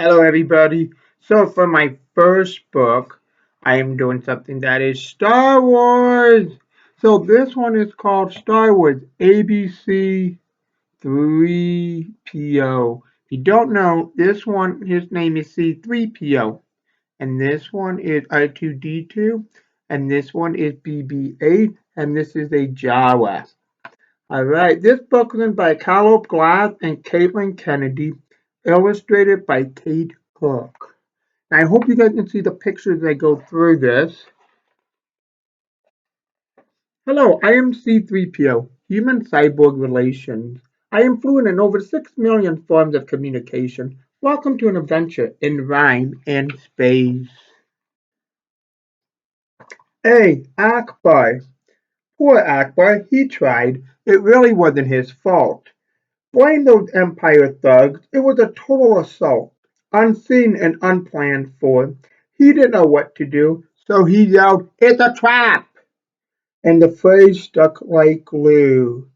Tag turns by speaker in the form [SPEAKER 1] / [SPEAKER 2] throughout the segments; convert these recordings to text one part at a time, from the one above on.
[SPEAKER 1] Hello, everybody. So, for my first book, I am doing something that is Star Wars. So, this one is called Star Wars ABC-3PO. If you don't know, this one, his name is C-3PO. And this one is R2-D2. And this one is BB-8. And this is a Jawa. All right, this book was written by Caleb Glass and Caitlin Kennedy, illustrated by Kate Cook. I hope you guys can see the pictures as I go through this. Hello, I am C-3PO, Human Cyborg Relations. I am fluent in over 6 million forms of communication. Welcome to an adventure in rhyme and space. Hey, Akbar. Poor Akbar, he tried. It really wasn't his fault. Blame those Empire thugs. It was a total assault, unseen and unplanned for. He didn't know what to do, so he yelled, "It's a trap!" And the phrase stuck like glue.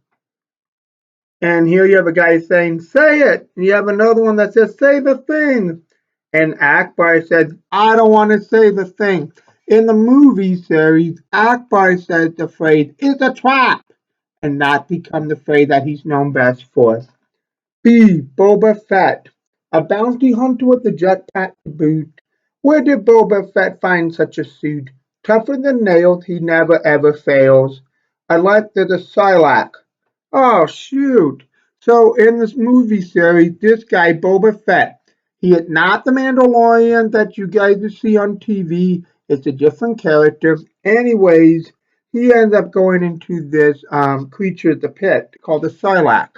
[SPEAKER 1] And here you have a guy saying, "Say it!" And you have another one that says, "Say the thing!" And Akbar said, "I don't want to say the thing." In the movie series, Akbar says the phrase, "It's a trap!" and not become the phrase that he's known best for. B. Boba Fett, a bounty hunter with a jetpack to boot. Where did Boba Fett find such a suit? Tougher than nails, he never ever fails. Unless there's a Sarlacc. Oh, shoot. So in this movie series, this guy, Boba Fett, he is not the Mandalorian that you guys see on TV. It's a different character. Anyways, he ends up going into this creature, the pit, called the Sarlacc.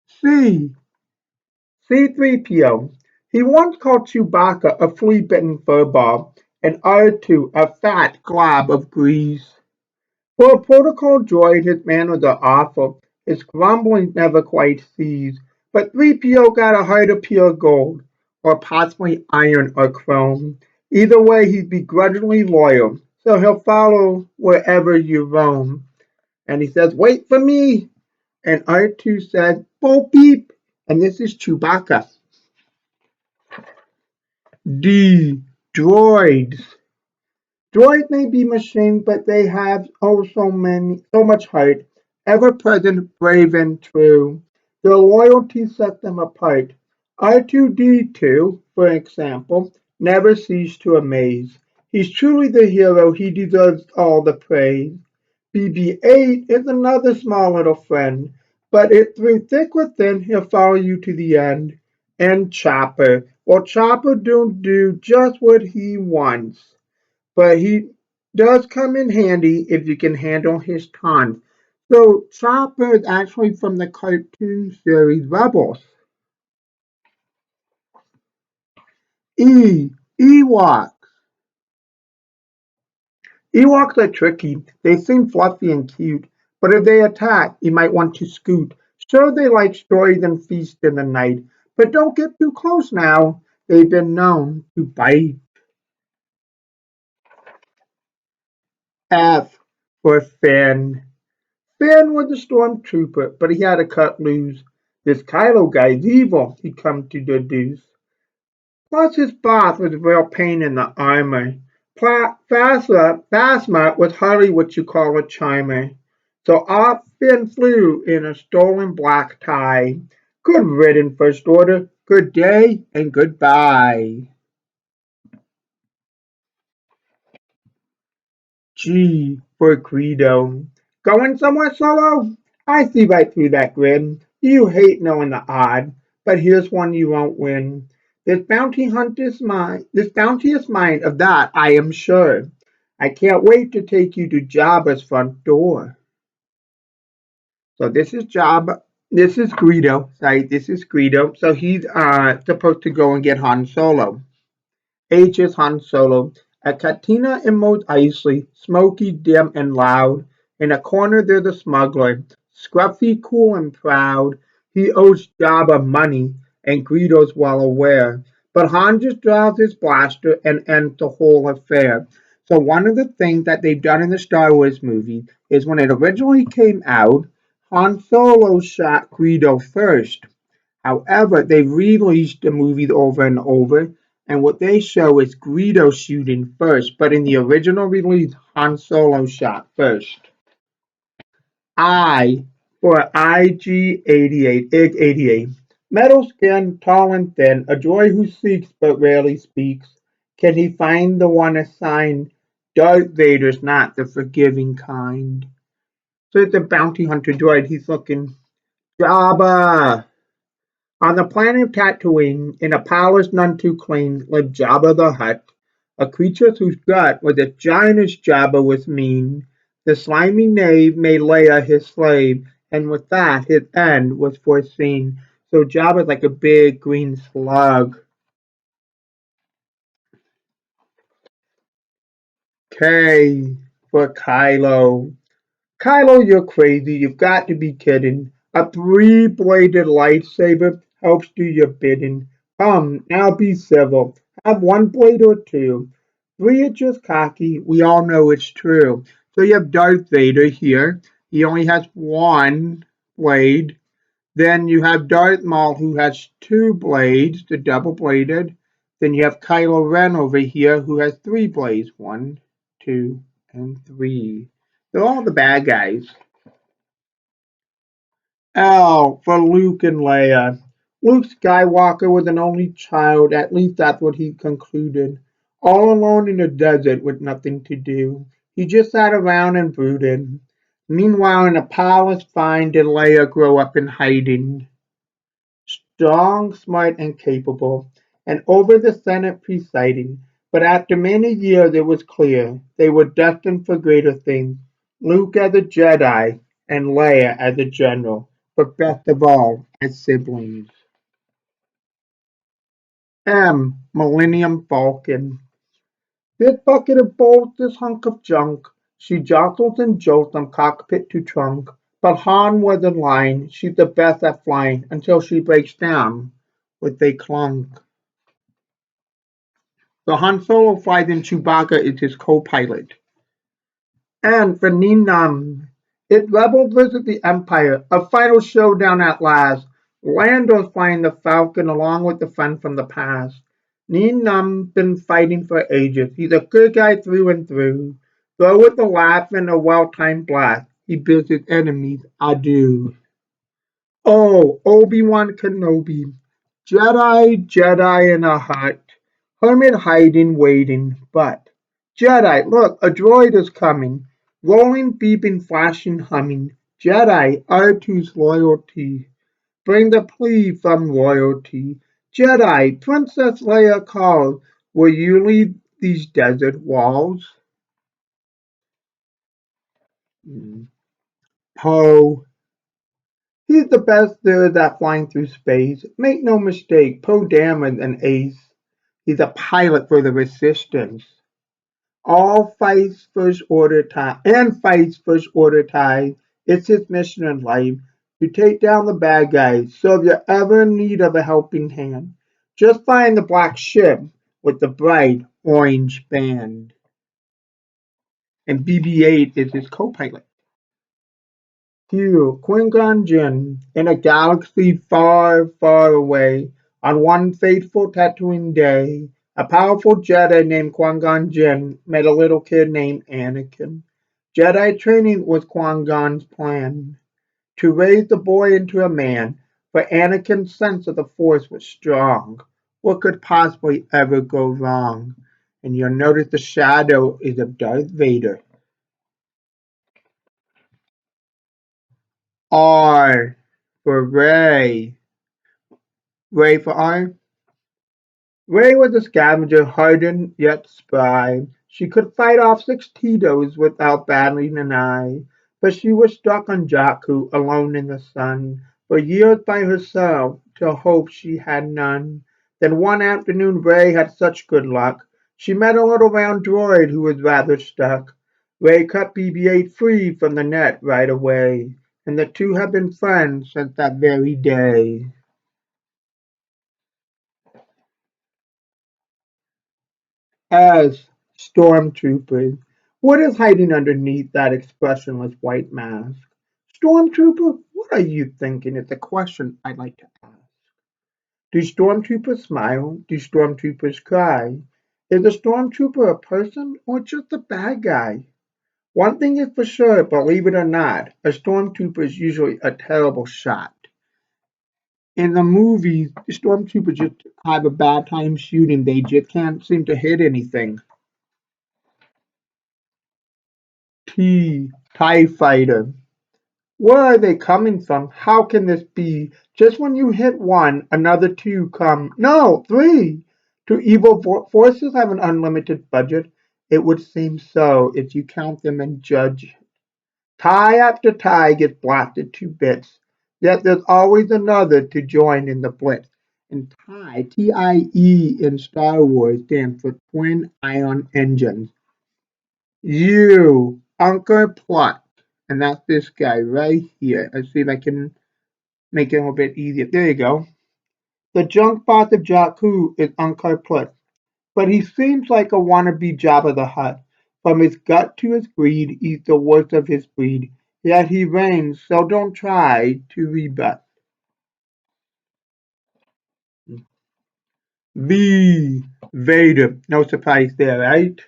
[SPEAKER 1] C. C-3PO. He once called Chewbacca a flea-bitten furball, and R2 a fat glob of grease. For a protocol droid, his manners are awful. His grumbling never quite cease. But 3PO got a heart of pure gold, or possibly iron or chrome. Either way, he's begrudgingly loyal, so he'll follow wherever you roam. And he says, "Wait for me!" And R2 says, "Bo beep!" And this is Chewbacca. D. Droids. Droids may be machines, but they have so much heart, ever present, brave, and true. Their loyalty sets them apart. R2D2, for example, never ceased to amaze. He's truly the hero, he deserves all the praise. BB-8 is another small little friend, but through thick or thin, he'll follow you to the end. And Chopper. Well, Chopper don't do just what he wants, but he does come in handy if you can handle his taunt. So Chopper is actually from the cartoon series Rebels. E. Ewok. Ewoks are tricky. They seem fluffy and cute, but if they attack, you might want to scoot. Sure, they like stories and feast in the night, but don't get too close now. They've been known to bite. F for Finn. Finn was a stormtrooper, but he had to cut loose. This Kylo guy's evil, he come to deduce. Plus his boss was a real pain in the armor. Phasma was hardly what you call a charmer. So off Finn flew in a stolen black tie. Good riddance, First Order. Good day and goodbye. G for Greedo. Going somewhere solo? I see right through that grin. You hate knowing the odd, but here's one you won't win. This bounty is mine, of that I am sure. I can't wait to take you to Jabba's front door. So this is Jabba. This is Greedo. Sorry, this is Greedo. So he's supposed to go and get Han Solo. H is Han Solo. At Katina in Mos Eisley, smoky, dim, and loud. In a corner there's a smuggler, scruffy, cool, and proud. He owes Jabba money, and Greedo's well aware. But Han just draws his blaster and ends the whole affair. So one of the things that they've done in the Star Wars movie is when it originally came out, Han Solo shot Greedo first. However, they released the movies over and over, and what they show is Greedo shooting first, but in the original release, Han Solo shot first. I for IG-88, IG-88. Metal skin, tall and thin, a droid who seeks but rarely speaks. Can he find the one assigned? Darth Vader's not the forgiving kind. So it's a bounty hunter droid. He's looking. Jabba! On the planet of Tatooine, in a palace none too clean, lived Jabba the Hutt, a creature whose gut was as giant as Jabba was mean. The slimy knave made Leia his slave, and with that his end was foreseen. So Jabba's like a big green slug. K for Kylo. Kylo, you're crazy. You've got to be kidding. A three-bladed lightsaber helps do your bidding. Now be civil. Have one blade or two. Three is just cocky. We all know it's true. So you have Darth Vader here. He only has one blade. Then you have Darth Maul who has two blades, the double-bladed. Then you have Kylo Ren over here who has three blades. One, two, and three. They're all the bad guys. L for Luke and Leia. Luke Skywalker was an only child, at least that's what he concluded. All alone in the desert with nothing to do. He just sat around and brooded. Meanwhile, in a palace fine did Leia grow up in hiding. Strong, smart, and capable, and over the Senate presiding. But after many years it was clear they were destined for greater things. Luke as a Jedi, and Leia as a general, but best of all, as siblings. M. Millennium Falcon. This bucket of bolts, this hunk of junk, she jostles and jolts from cockpit to trunk. But Han was in line, she's the best at flying, until she breaks down with a clunk. So Han Solo flies and Chewbacca is his co-pilot. And for Ninam, it rebels visit the Empire, a final showdown at last. Lando's flying the Falcon along with the friend from the past. Ninam's been fighting for ages. He's a good guy through and through. Though with a laugh and a well-timed blast, he bids his enemies adieu. Oh, Obi-Wan Kenobi, Jedi in a hut, hermit hiding, waiting, but Jedi, look, a droid is coming, rolling, beeping, flashing, humming. Jedi, R2's loyalty, bring the plea from royalty. Jedi, Princess Leia calls, will you leave these desert walls? Poe, he's the best there is at flying through space. Make no mistake, Poe Dameron's an ace. He's a pilot for the resistance. All fights first order time and fights first order ties. It's his mission in life to take down the bad guys. So if you're ever in need of a helping hand, just find the black ship with the bright orange band. And BB-8 is his co-pilot. Q, Qui-Gon Jinn, in a galaxy far, far away, on one fateful Tatooine day, a powerful Jedi named Qui-Gon Jinn met a little kid named Anakin. Jedi training was Qui-Gon's plan, to raise the boy into a man, for Anakin's sense of the Force was strong. What could possibly ever go wrong? And you'll notice the shadow is of Darth Vader. R for Rey. Rey for R. Rey was a scavenger, hardened yet spry. She could fight off 6 Tito's without battling an eye. But she was stuck on Jakku, alone in the sun, for years by herself, till hope she had none. Then one afternoon Rey had such good luck. She met a little round droid who was rather stuck. Rey cut BB-8 free from the net right away, and the two have been friends since that very day. As stormtroopers, what is hiding underneath that expressionless white mask? Stormtrooper, what are you thinking? It's a question I'd like to ask. Do stormtroopers smile? Do stormtroopers cry? Is a stormtrooper a person or just a bad guy? One thing is for sure, believe it or not, a stormtrooper is usually a terrible shot. In the movies, the stormtroopers just have a bad time shooting. They just can't seem to hit anything. TIE fighter. Where are they coming from? How can this be? Just when you hit one, another two come. No, three! Do evil forces have an unlimited budget? It would seem so if you count them and judge. Tie after tie gets blasted to bits. Yet there's always another to join in the blitz. And TIE, T-I-E in Star Wars stands for Twin Ion Engines. You, Uncle Plot. And that's this guy right here. Let's see if I can make it a little bit easier. There you go. The junk boss of Jakku is Uncle Plot. But he seems like a wannabe Jabba the Hutt. From his gut to his greed, he's the worst of his breed. Yet he reigns, so don't try to rebut. V. Vader. No surprise there, right?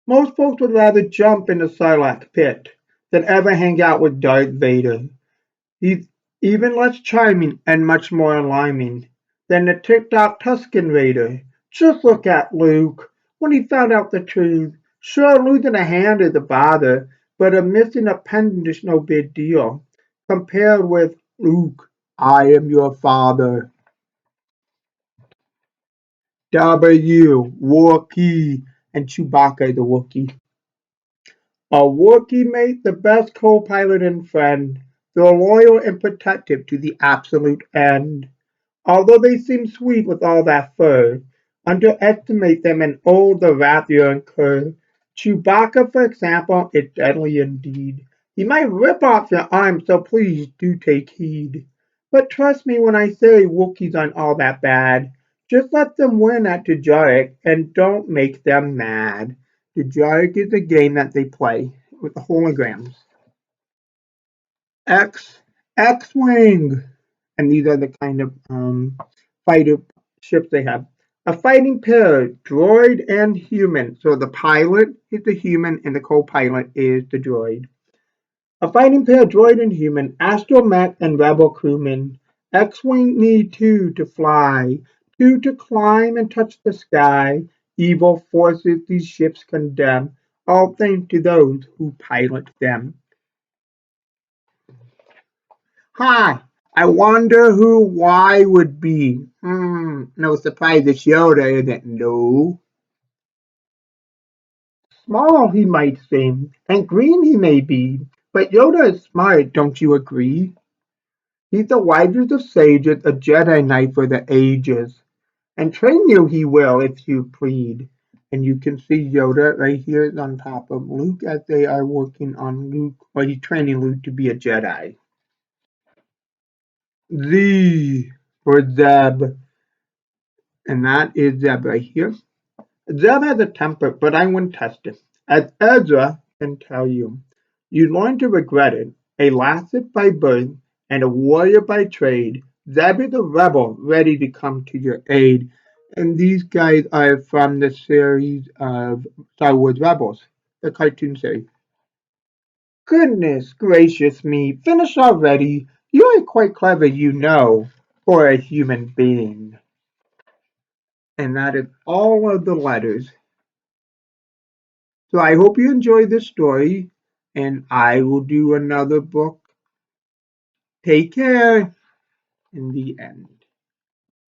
[SPEAKER 1] Most folks would rather jump in the Sarlacc pit than ever hang out with Darth Vader. He's even less charming and much more alarming than the ticked-off Tusken Raider. Just look at Luke when he found out the truth. Sure, losing a hand is a bother, but a missing appendage is no big deal. Compared with Luke, I am your father. W. Wookiee and Chewbacca the Wookiee. A Wookiee mate, the best co-pilot and friend. They're loyal and protective to the absolute end. Although they seem sweet with all that fur, underestimate them and oh, the wrath you incur. Chewbacca, for example, is deadly indeed. He might rip off your arm, so please do take heed. But trust me when I say Wookiees aren't all that bad. Just let them win at Dejaric and don't make them mad. Dejaric is a game that they play with the holograms. X, X-Wing, and these are the kind of fighter ships they have. A fighting pair, droid and human. So the pilot is the human and the co-pilot is the droid. A fighting pair, droid and human, astromech and rebel crewman. X-Wing need two to fly, two to climb and touch the sky. Evil forces these ships condemn, all thanks to those who pilot them. Ha! I wonder who Y would be. No surprise it's Yoda, is it? No. Small he might seem, and green he may be, but Yoda is smart, don't you agree? He's the wisest of sages, a Jedi Knight for the ages, and train you he will if you plead. And you can see Yoda right here on top of Luke as they are working on Luke, or he's training Luke to be a Jedi. Z for Zeb, and that is Zeb right here. Zeb has a temper, but I wouldn't test it. As Ezra can tell you, you learn to regret it. A Lassett by birth and a warrior by trade, Zeb is a rebel ready to come to your aid. And these guys are from the series of Star Wars Rebels, the cartoon series. Goodness gracious me, finish already. You are quite clever, you know, for a human being. And that is all of the letters. So I hope you enjoyed this story, and I will do another book. Take care in the end.